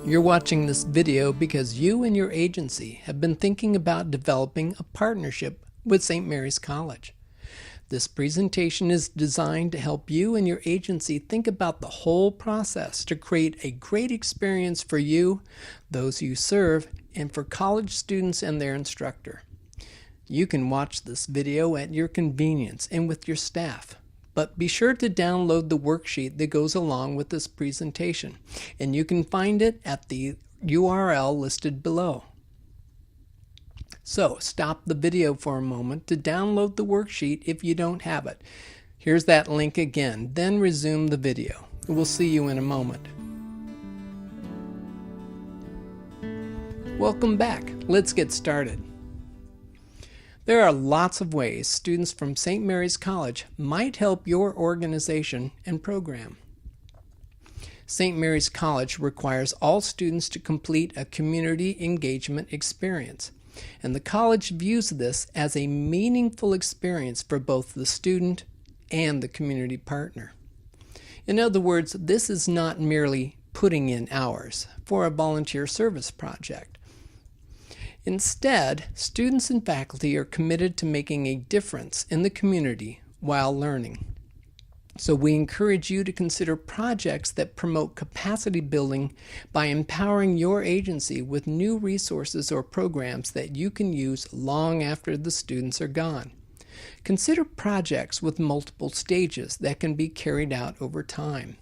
You're watching this video because you and your agency have been thinking about developing a partnership with St. Mary's College. This presentation is designed to help you and your agency think about the whole process to create a great experience for you, those you serve, and for college students and their instructor. You can watch this video at your convenience and with your staff. But be sure to download the worksheet that goes along with this presentation, and you can find it at the URL listed below. So stop the video for a moment to download the worksheet if you don't have it. Here's that link again, then resume the video. We'll see you in a moment. Welcome back. Let's get started. There are lots of ways students from St. Mary's College might help your organization and program. St. Mary's College requires all students to complete a community engagement experience, and the college views this as a meaningful experience for both the student and the community partner. In other words, this is not merely putting in hours for a volunteer service project. Instead, students and faculty are committed to making a difference in the community while learning. So we encourage you to consider projects that promote capacity building by empowering your agency with new resources or programs that you can use long after the students are gone. Consider projects with multiple stages that can be carried out over time.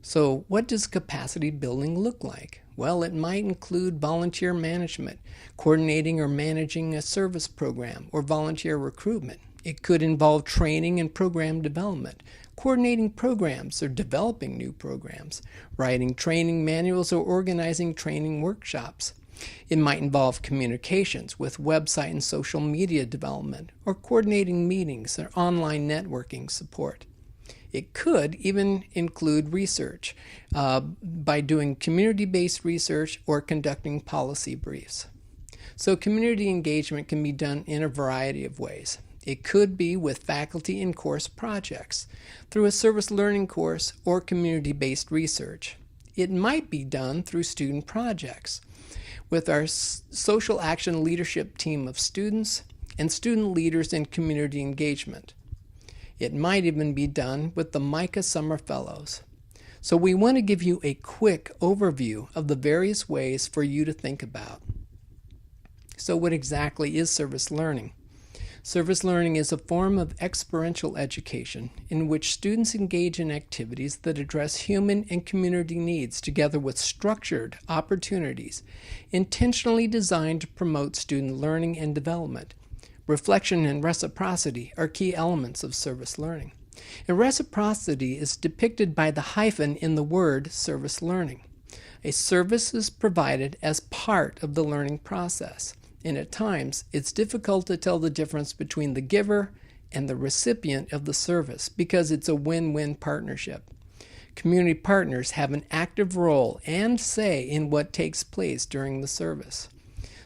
So what does capacity building look like? Well, it might include volunteer management, coordinating or managing a service program, or volunteer recruitment. It could involve training and program development, coordinating programs or developing new programs, writing training manuals or organizing training workshops. It might involve communications with website and social media development, or coordinating meetings or online networking support. It could even include research by doing community-based research or conducting policy briefs. So community engagement can be done in a variety of ways. It could be with faculty in course projects, through a service learning course or community-based research. It might be done through student projects, with our social action leadership team of students and student leaders in community engagement. It might even be done with the MICAH Summer Fellows. So we want to give you a quick overview of the various ways for you to think about. So what exactly is service learning? Service learning is a form of experiential education in which students engage in activities that address human and community needs together with structured opportunities intentionally designed to promote student learning and development. Reflection and reciprocity are key elements of service learning. And reciprocity is depicted by the hyphen in the word service learning. A service is provided as part of the learning process, and at times it's difficult to tell the difference between the giver and the recipient of the service because it's a win-win partnership. Community partners have an active role and say in what takes place during the service.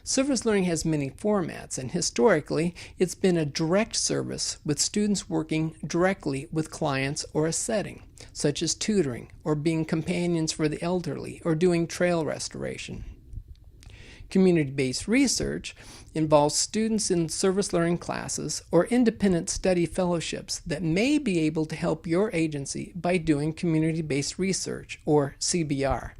Service learning has many formats, and historically, it's been a direct service with students working directly with clients or a setting, such as tutoring, or being companions for the elderly, or doing trail restoration. Community-based research involves students in service learning classes or independent study fellowships that may be able to help your agency by doing community-based research, or CBR.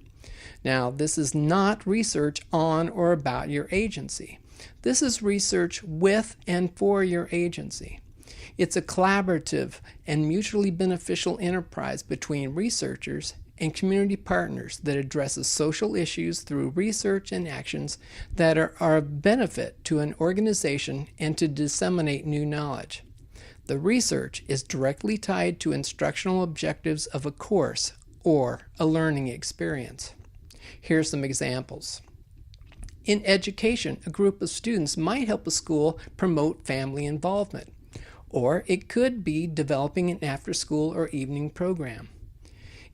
Now, this is not research on or about your agency. This is research with and for your agency. It's a collaborative and mutually beneficial enterprise between researchers and community partners that addresses social issues through research and actions that are of benefit to an organization and to disseminate new knowledge. The research is directly tied to instructional objectives of a course or a learning experience. Here's some examples. In education, a group of students might help a school promote family involvement, or it could be developing an after-school or evening program.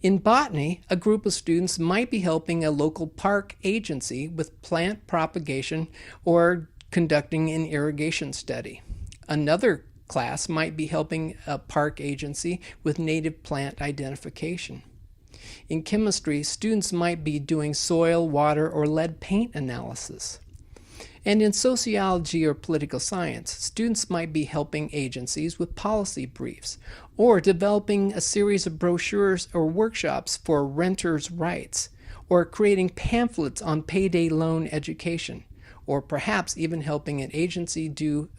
In botany, a group of students might be helping a local park agency with plant propagation or conducting an irrigation study. Another class might be helping a park agency with native plant identification. In chemistry, students might be doing soil, water, or lead paint analysis. And in sociology or political science, students might be helping agencies with policy briefs, or developing a series of brochures or workshops for renters' rights, or creating pamphlets on payday loan education, or perhaps even helping an agency do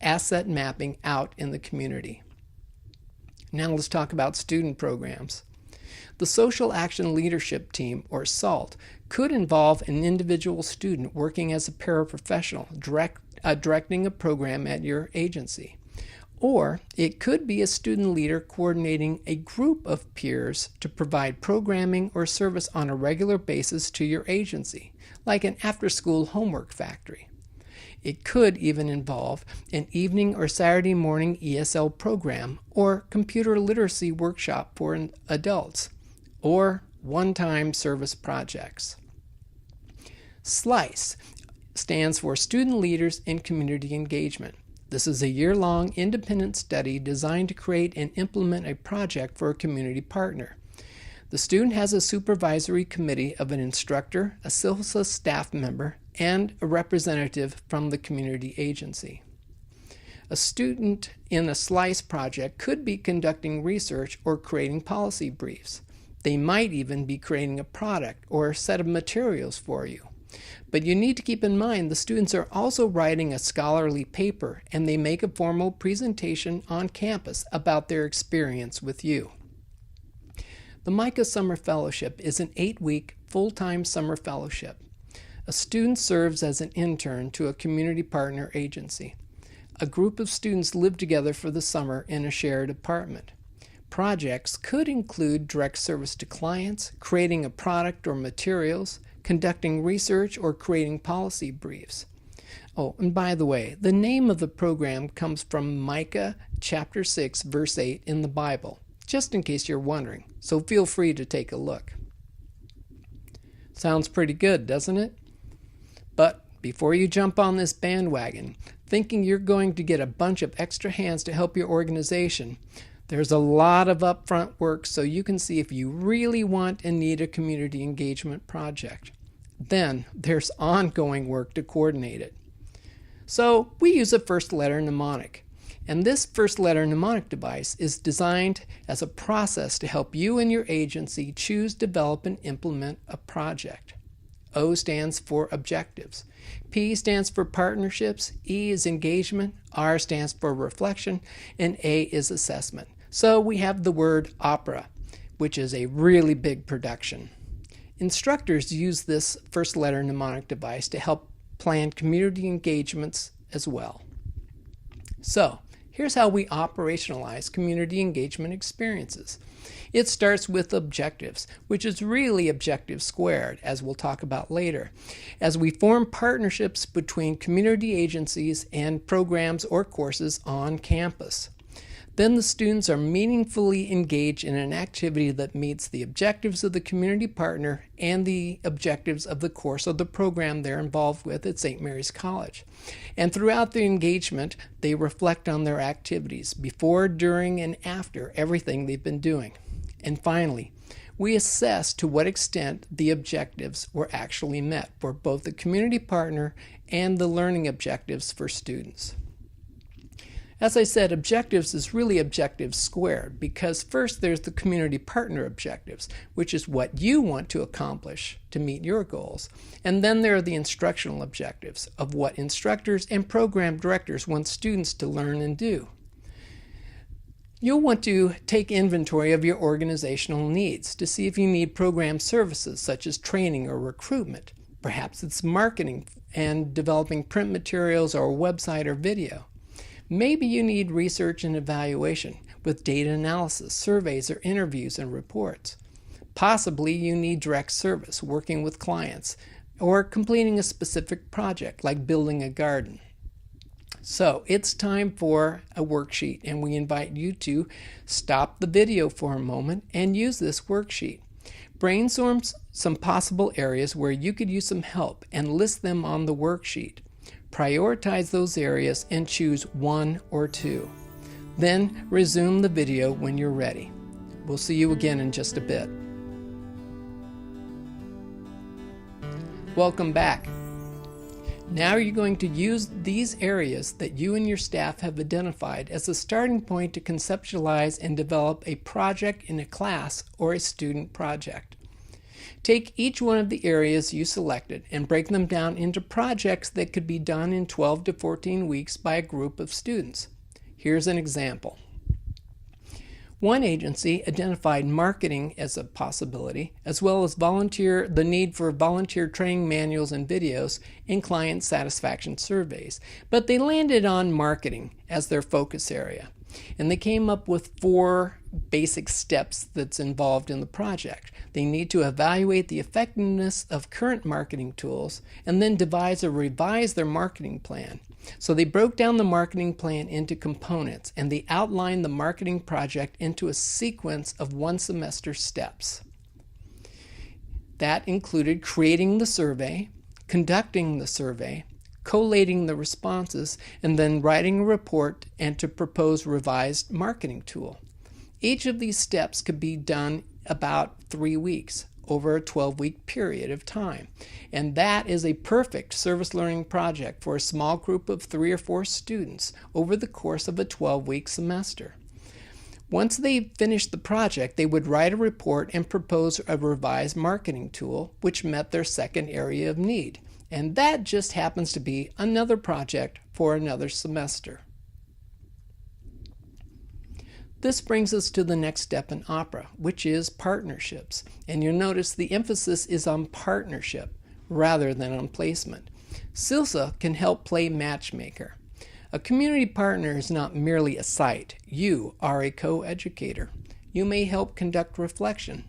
asset mapping out in the community. Now let's talk about student programs. The Social Action Leadership Team, or SALT, could involve an individual student working as a paraprofessional, directing a program at your agency. Or it could be a student leader coordinating a group of peers to provide programming or service on a regular basis to your agency, like an after-school homework factory. It could even involve an evening or Saturday morning ESL program or computer literacy workshop for adults, or one-time service projects. S.L.I.C.E stands for Student Leaders in Community Engagement. This is a year-long independent study designed to create and implement a project for a community partner. The student has a supervisory committee of an instructor, a CILSA staff member, and a representative from the community agency. A student in a S.L.I.C.E project could be conducting research or creating policy briefs. They might even be creating a product or a set of materials for you. But you need to keep in mind the students are also writing a scholarly paper, and they make a formal presentation on campus about their experience with you. The MICAH Summer Fellowship is an 8-week full-time summer fellowship. A student serves as an intern to a community partner agency. A group of students live together for the summer in a shared apartment. Projects could include direct service to clients, creating a product or materials, conducting research, or creating policy briefs. Oh, and by the way, the name of the program comes from MICAH chapter 6, verse 8 in the Bible, just in case you're wondering, so feel free to take a look. Sounds pretty good, doesn't it? But before you jump on this bandwagon, thinking you're going to get a bunch of extra hands to help your organization, there's a lot of upfront work so you can see if you really want and need a community engagement project. Then there's ongoing work to coordinate it. So we use a first letter mnemonic. And this first letter mnemonic device is designed as a process to help you and your agency choose, develop, and implement a project. O stands for objectives. P stands for partnerships. E is engagement. R stands for reflection. And A is assessment. So we have the word opera, which is a really big production. Instructors use this first letter mnemonic device to help plan community engagements as well. So here's how we operationalize community engagement experiences. It starts with objectives, which is really objectives squared, as we'll talk about later, as we form partnerships between community agencies and programs or courses on campus. Then the students are meaningfully engaged in an activity that meets the objectives of the community partner and the objectives of the course or the program they're involved with at St. Mary's College. And throughout the engagement, they reflect on their activities before, during, and after everything they've been doing. And finally, we assess to what extent the objectives were actually met for both the community partner and the learning objectives for students. As I said, objectives is really objectives squared, because first there's the community partner objectives, which is what you want to accomplish to meet your goals. And then there are the instructional objectives of what instructors and program directors want students to learn and do. You'll want to take inventory of your organizational needs to see if you need program services such as training or recruitment. Perhaps it's marketing and developing print materials or a website or video. Maybe you need research and evaluation with data analysis, surveys, or interviews and reports. Possibly you need direct service, working with clients, or completing a specific project like building a garden. So it's time for a worksheet, and we invite you to stop the video for a moment and use this worksheet. Brainstorm some possible areas where you could use some help and list them on the worksheet. Prioritize those areas and choose one or two. Then resume the video when you're ready. We'll see you again in just a bit. Welcome back. Now you're going to use these areas that you and your staff have identified as a starting point to conceptualize and develop a project in a class or a student project. Take each one of the areas you selected and break them down into projects that could be done in 12 to 14 weeks by a group of students. Here's an example. One agency identified marketing as a possibility, as well as the need for volunteer training manuals and videos in client satisfaction surveys. But they landed on marketing as their focus area. And they came up with 4 basic steps that's involved in the project. They need to evaluate the effectiveness of current marketing tools and then devise or revise their marketing plan. So they broke down the marketing plan into components, and they outlined the marketing project into a sequence of 1 semester steps. That included creating the survey, conducting the survey, collating the responses, and then writing a report and to propose revised marketing tool. Each of these steps could be done about 3 weeks over a 12-week period of time. And that is a perfect service learning project for a small group of 3 or 4 students over the course of a 12-week semester. Once they finished the project, they would write a report and propose a revised marketing tool which met their second area of need. And that just happens to be another project for another semester. This brings us to the next step in OPERA, which is partnerships. And you'll notice the emphasis is on partnership rather than on placement. CILSA can help play matchmaker. A community partner is not merely a site. You are a co-educator. You may help conduct reflection,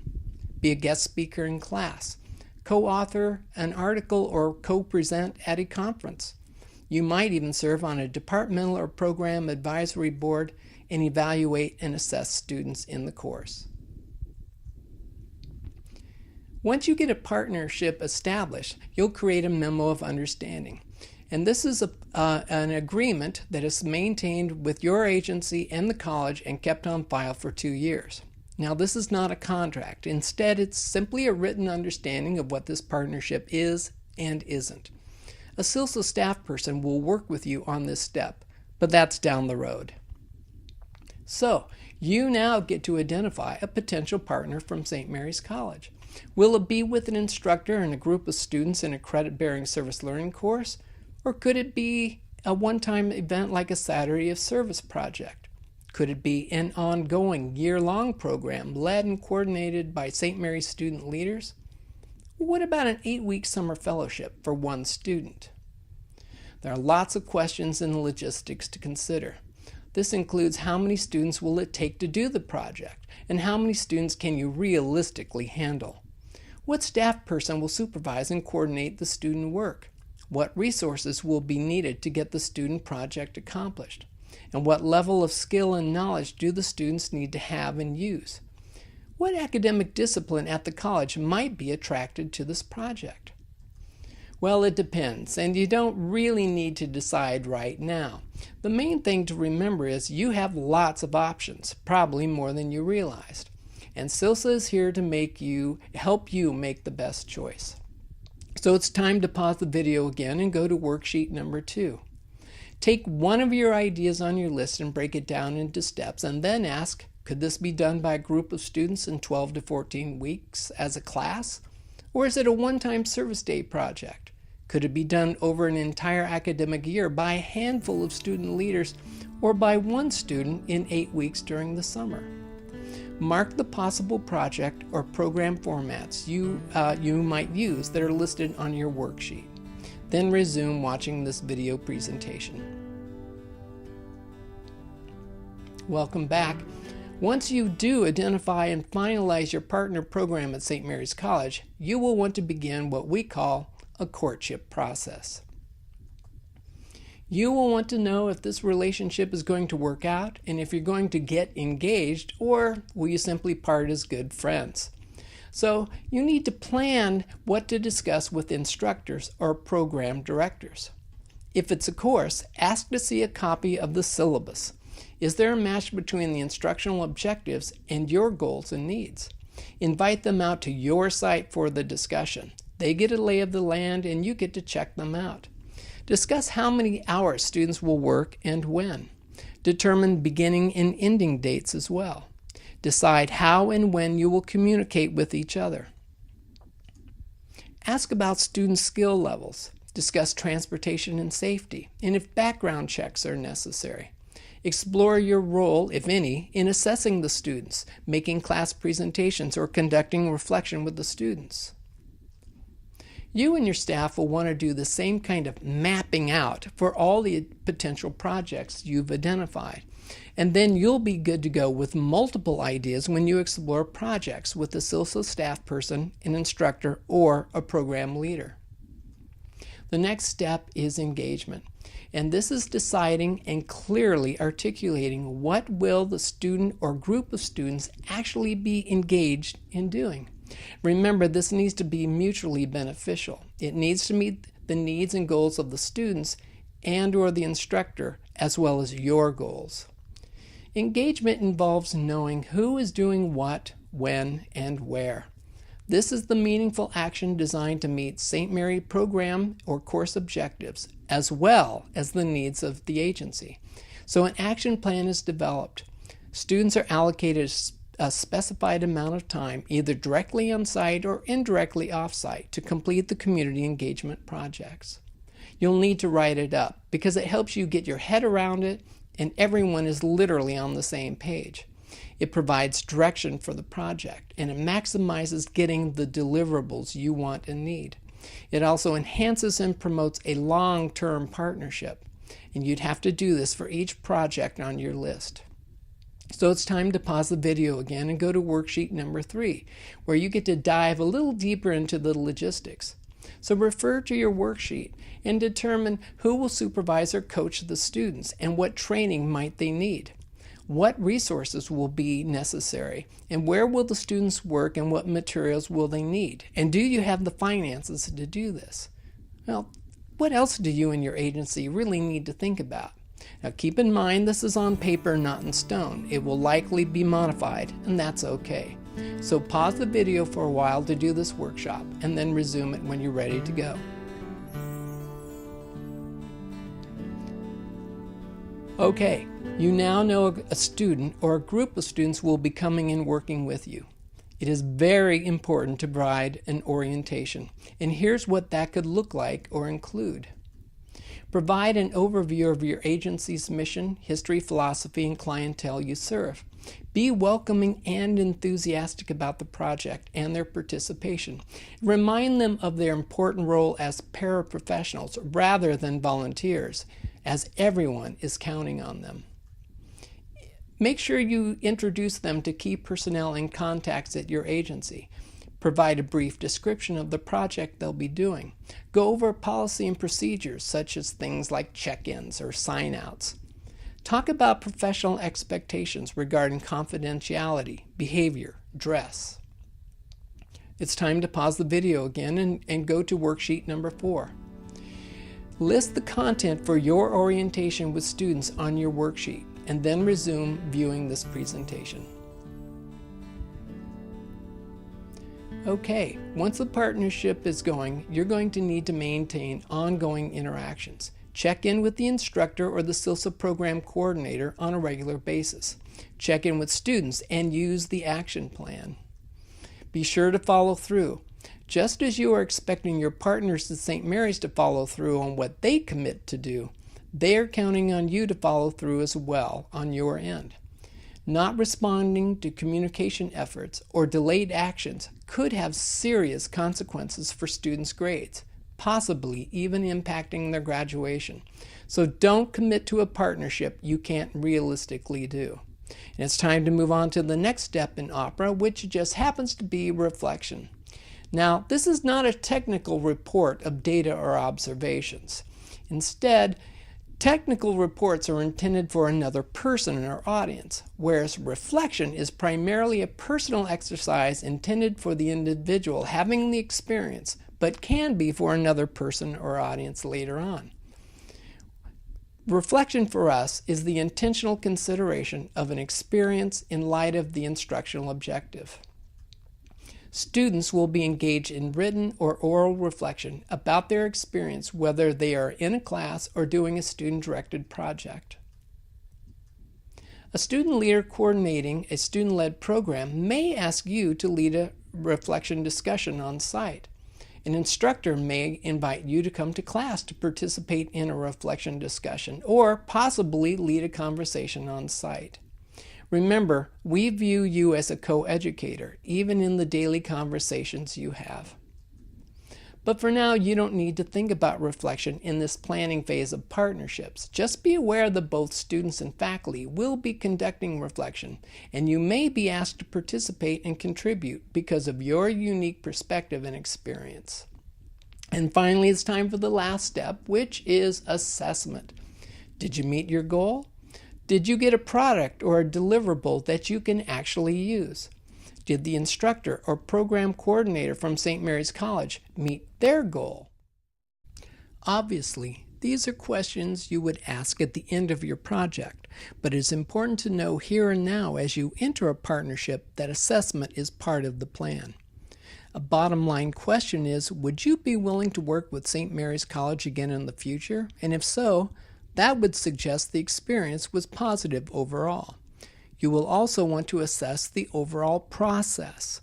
be a guest speaker in class, co-author an article, or co-present at a conference. You might even serve on a departmental or program advisory board and evaluate and assess students in the course. Once you get a partnership established, you'll create a Memo of Understanding. And this is an agreement that is maintained with your agency and the college and kept on file for 2 years. Now, this is not a contract. Instead, it's simply a written understanding of what this partnership is and isn't. A CILSA staff person will work with you on this step, but that's down the road. So, you now get to identify a potential partner from St. Mary's College. Will it be with an instructor and a group of students in a credit-bearing service learning course? Or could it be a one-time event like a Saturday of Service project? Could it be an ongoing year-long program led and coordinated by St. Mary's student leaders? What about an 8-week summer fellowship for 1 student? There are lots of questions and logistics to consider. This includes how many students will it take to do the project, and how many students can you realistically handle? What staff person will supervise and coordinate the student work? What resources will be needed to get the student project accomplished? And what level of skill and knowledge do the students need to have and use? What academic discipline at the college might be attracted to this project? Well, it depends, and you don't really need to decide right now. The main thing to remember is you have lots of options, probably more than you realized. And CILSA is here to help you make the best choice. So it's time to pause the video again and go to worksheet number 2. Take one of your ideas on your list and break it down into steps, and then ask, could this be done by a group of students in 12 to 14 weeks as a class? Or is it a one-time service day project? Could it be done over an entire academic year by a handful of student leaders or by 1 student in 8 weeks during the summer? Mark the possible project or program formats you might use that are listed on your worksheet. Then resume watching this video presentation. Welcome back. Once you do identify and finalize your partner program at St. Mary's College, you will want to begin what we call a courtship process. You will want to know if this relationship is going to work out and if you're going to get engaged, or will you simply part as good friends. So you need to plan what to discuss with instructors or program directors. If it's a course, ask to see a copy of the syllabus. Is there a match between the instructional objectives and your goals and needs? Invite them out to your site for the discussion. They get a lay of the land and you get to check them out. Discuss how many hours students will work and when. Determine beginning and ending dates as well. Decide how and when you will communicate with each other. Ask about student skill levels. Discuss transportation and safety, and if background checks are necessary. Explore your role, if any, in assessing the students, making class presentations, or conducting reflection with the students. You and your staff will want to do the same kind of mapping out for all the potential projects you've identified. And then you'll be good to go with multiple ideas when you explore projects with a CILSA staff person, an instructor, or a program leader. The next step is engagement. And this is deciding and clearly articulating what will the student or group of students actually be engaged in doing. Remember, this needs to be mutually beneficial. It needs to meet the needs and goals of the students and/or the instructor, as well as your goals. Engagement involves knowing who is doing what, when, and where. This is the meaningful action designed to meet St. Mary program or course objectives, as well as the needs of the agency. So an action plan is developed. Students are allocated a specified amount of time, either directly on site or indirectly off-site, to complete the community engagement projects. You'll need to write it up because it helps you get your head around it and everyone is literally on the same page. It provides direction for the project and it maximizes getting the deliverables you want and need. It also enhances and promotes a long-term partnership, and you'd have to do this for each project on your list. So it's time to pause the video again and go to worksheet number 3, where you get to dive a little deeper into the logistics. So refer to your worksheet and determine who will supervise or coach the students and what training might they need. What resources will be necessary, and where will the students work, and what materials will they need? And do you have the finances to do this? Well, what else do you and your agency really need to think about? Now keep in mind this is on paper, not in stone. It will likely be modified, and that's okay. So pause the video for a while to do this workshop, and then resume it when you're ready to go. Okay, you now know a student or a group of students will be coming and working with you. It is very important to provide an orientation, and here's what that could look like or include. Provide an overview of your agency's mission, history, philosophy, and clientele you serve. Be welcoming and enthusiastic about the project and their participation. Remind them of their important role as paraprofessionals rather than volunteers, as everyone is counting on them. Make sure you introduce them to key personnel and contacts at your agency. Provide a brief description of the project they'll be doing. Go over policy and procedures such as things like check-ins or sign-outs. Talk about professional expectations regarding confidentiality, behavior, dress. It's time to pause the video again and go to worksheet number 4. List the content for your orientation with students on your worksheet, and then resume viewing this presentation. Okay, once the partnership is going, you're going to need to maintain ongoing interactions. Check in with the instructor or the CILSA program coordinator on a regular basis. Check in with students and use the action plan. Be sure to follow through. Just as you are expecting your partners at St. Mary's to follow through on what they commit to do, they are counting on you to follow through as well on your end. Not responding to communication efforts or delayed actions could have serious consequences for students' grades, possibly even impacting their graduation. So don't commit to a partnership you can't realistically do. And it's time to move on to the next step in OPERA, which just happens to be reflection. Now, this is not a technical report of data or observations. Instead, technical reports are intended for another person in our audience, whereas reflection is primarily a personal exercise intended for the individual having the experience, but can be for another person or audience later on. Reflection for us is the intentional consideration of an experience in light of the instructional objective. Students will be engaged in written or oral reflection about their experience, whether they are in a class or doing a student-directed project. A student leader coordinating a student-led program may ask you to lead a reflection discussion on site. An instructor may invite you to come to class to participate in a reflection discussion or possibly lead a conversation on site. Remember, we view you as a co-educator, even in the daily conversations you have. But for now, you don't need to think about reflection in this planning phase of partnerships. Just be aware that both students and faculty will be conducting reflection, and you may be asked to participate and contribute because of your unique perspective and experience. And finally, it's time for the last step, which is assessment. Did you meet your goal? Did you get a product or a deliverable that you can actually use? Did the instructor or program coordinator from St. Mary's College meet their goal? Obviously, these are questions you would ask at the end of your project, but it's important to know here and now as you enter a partnership that assessment is part of the plan. A bottom line question is, would you be willing to work with St. Mary's College again in the future? And if so, that would suggest the experience was positive overall. You will also want to assess the overall process.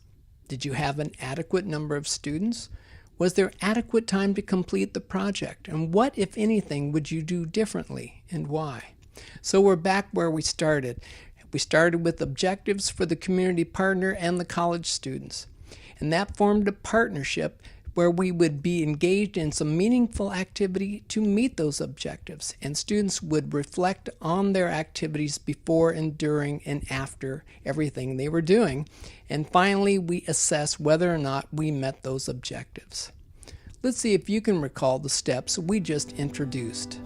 Did you have an adequate number of students? Was there adequate time to complete the project? And what, if anything, would you do differently and why? So we're back where we started. We started with objectives for the community partner and the college students. And that formed a partnership where we would be engaged in some meaningful activity to meet those objectives, and students would reflect on their activities before and during and after everything they were doing, and finally we assess whether or not we met those objectives. Let's see if you can recall the steps we just introduced.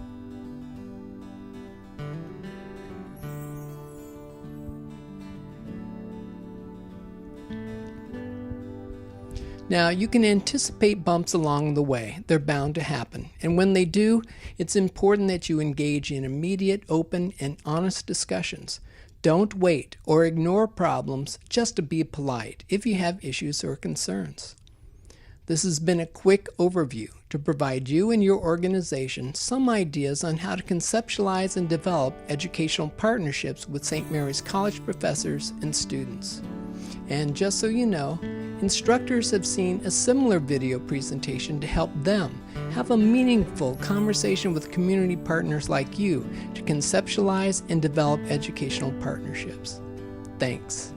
Now, you can anticipate bumps along the way. They're bound to happen. And when they do, it's important that you engage in immediate, open, and honest discussions. Don't wait or ignore problems just to be polite if you have issues or concerns. This has been a quick overview to provide you and your organization some ideas on how to conceptualize and develop educational partnerships with St. Mary's College professors and students. And just so you know, instructors have seen a similar video presentation to help them have a meaningful conversation with community partners like you to conceptualize and develop educational partnerships. Thanks.